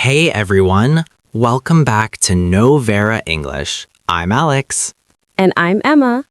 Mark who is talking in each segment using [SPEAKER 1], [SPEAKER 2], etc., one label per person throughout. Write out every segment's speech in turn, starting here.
[SPEAKER 1] Hey everyone, welcome back to Knowvera English. I'm Alex.
[SPEAKER 2] And I'm Emma.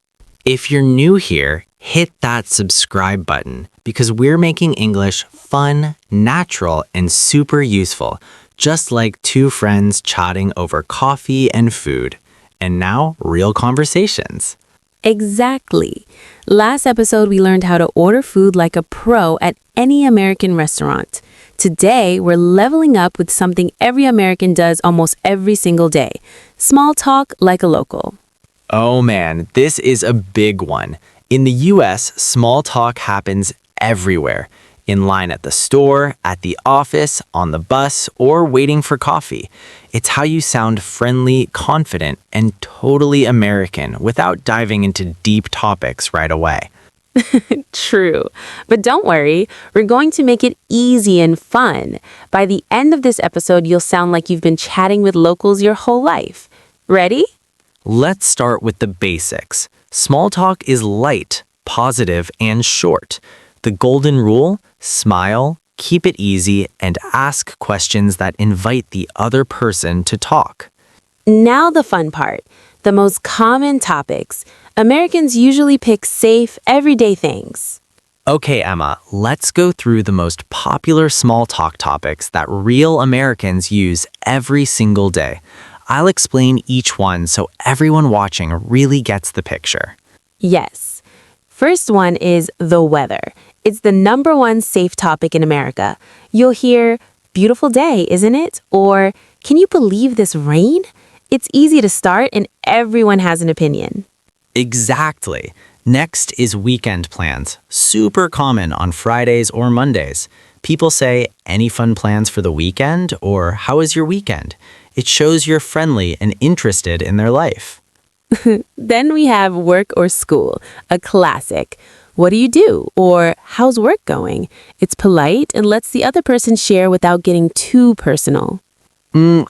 [SPEAKER 1] If you're new here, hit that subscribe button because we're making English fun, natural, and super useful, just like two friends chatting over coffee and food. And now, real conversations.
[SPEAKER 2] Exactly. Last episode, we learned how to order food like a pro at any American restaurant. Today, we're leveling up with something every American does almost every single day. Small talk like a local.
[SPEAKER 1] Oh man, this is a big one. In the US, small talk happens everywhere. In line at the store, at the office, on the bus, or waiting for coffee. It's how you sound friendly, confident, and totally American without diving into deep topics right away.
[SPEAKER 2] True. But don't worry, we're going to make it easy and fun. By the end of this episode, you'll sound like you've been chatting with locals your whole life. Ready?
[SPEAKER 1] Let's start with the basics. Small talk is light, positive, and short. The golden rule: smile, keep it easy, and ask questions that invite the other person to talk.
[SPEAKER 2] Now the fun part. The most common topics. Americans usually pick safe, everyday things.
[SPEAKER 1] Okay, Emma, let's go through the most popular small talk topics that real Americans use every single day. I'll explain each one so everyone watching really gets the picture.
[SPEAKER 2] Yes. First one is the weather. It's the number one safe topic in America. You'll hear, "Beautiful day, isn't it?" Or, "Can you believe this rain?" It's easy to start and everyone has an opinion.
[SPEAKER 1] Exactly. Next is weekend plans. Super common on Fridays or Mondays. People say, "Any fun plans for the weekend?" or "How was your weekend?" It shows you're friendly and interested in their life.
[SPEAKER 2] Then we have work or school, a classic. "What do you do?" or "How's work going?" It's polite and lets the other person share without getting too personal.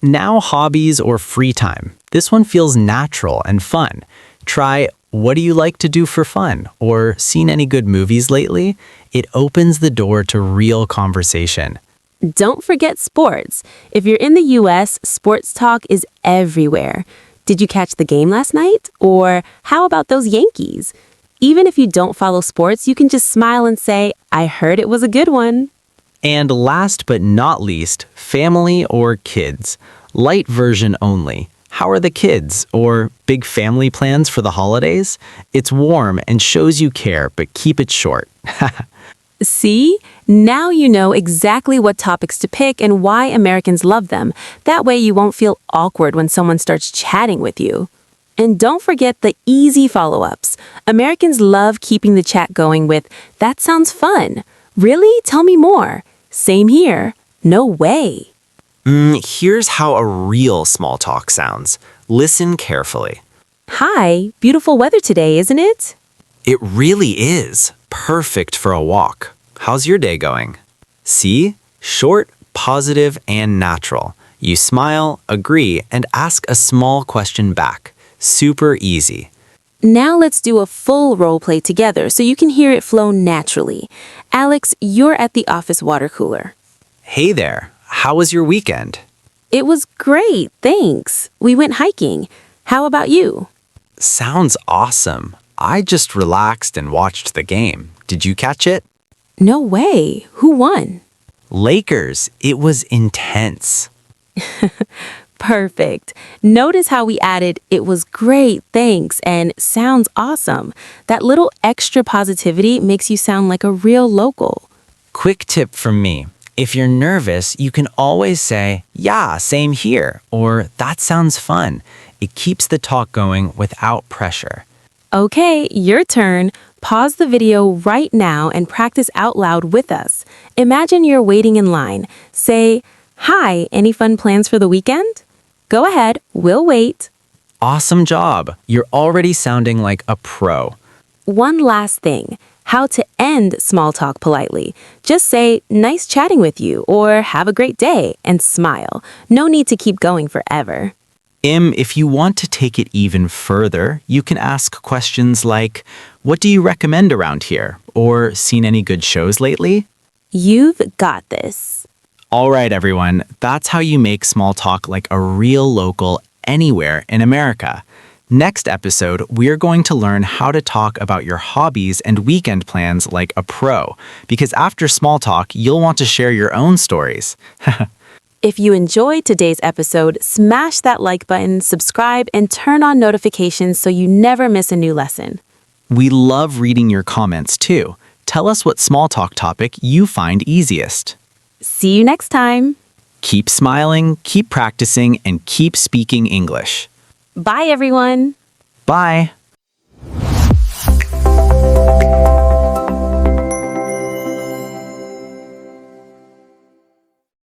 [SPEAKER 1] Now hobbies or free time. This one feels natural and fun. Try, "What do you like to do for fun?" or "Seen any good movies lately?" It opens the door to real conversation.
[SPEAKER 2] Don't forget sports. If you're in the US, sports talk is everywhere. "Did you catch the game last night?" Or "How about those Yankees?" Even if you don't follow sports, you can just smile and say, "I heard it was a good one."
[SPEAKER 1] And last but not least, family or kids. Light version only. "How are the kids?" or "Big family plans for the holidays?" It's warm and shows you care, but keep it short.
[SPEAKER 2] See? Now you know exactly what topics to pick and why Americans love them. That way you won't feel awkward when someone starts chatting with you. And don't forget the easy follow-ups. Americans love keeping the chat going with, "That sounds fun." "Really? Tell me more." "Same here." "No way."
[SPEAKER 1] Here's how a real small talk sounds. Listen carefully.
[SPEAKER 2] "Hi, beautiful weather today, isn't it?"
[SPEAKER 1] It really is. Perfect for a walk. How's your day going? See? Short, positive, and natural. You smile, agree, and ask a small question back. Super easy.
[SPEAKER 2] Now let's do a full role play together so you can hear it flow naturally. Alex, you're at the office water cooler.
[SPEAKER 1] Hey there. How was your weekend?
[SPEAKER 2] "It was great, thanks. We went hiking. How about you?"
[SPEAKER 1] Sounds awesome. I just relaxed and watched the game. Did you catch it?
[SPEAKER 2] "No way. Who won?"
[SPEAKER 1] Lakers. It was intense.
[SPEAKER 2] Perfect. Notice how we added "it was great, thanks" and "sounds awesome." That little extra positivity makes you sound like a real local.
[SPEAKER 1] Quick tip from me. If you're nervous, you can always say, "Yeah, same here," or "That sounds fun." It keeps the talk going without pressure.
[SPEAKER 2] Okay, your turn. Pause the video right now and practice out loud with us. Imagine you're waiting in line. Say, "Hi, any fun plans for the weekend?" Go ahead, we'll wait.
[SPEAKER 1] Awesome job. You're already sounding like a pro.
[SPEAKER 2] One last thing. How to end small talk politely. Just say, "Nice chatting with you," or "Have a great day," and smile. No need to keep going forever.
[SPEAKER 1] If you want to take it even further, you can ask questions like, "What do you recommend around here?" or "Seen any good shows lately?"
[SPEAKER 2] You've got this.
[SPEAKER 1] All right, everyone, that's how you make small talk like a real local anywhere in America. Next episode, we're going to learn how to talk about your hobbies and weekend plans like a pro, because after small talk, you'll want to share your own stories.
[SPEAKER 2] If you enjoyed today's episode, smash that like button, subscribe, and turn on notifications so you never miss a new lesson.
[SPEAKER 1] We love reading your comments too. Tell us what small talk topic you find easiest.
[SPEAKER 2] See you next time.
[SPEAKER 1] Keep smiling, keep practicing, and keep speaking English.
[SPEAKER 2] Bye, everyone.
[SPEAKER 1] Bye.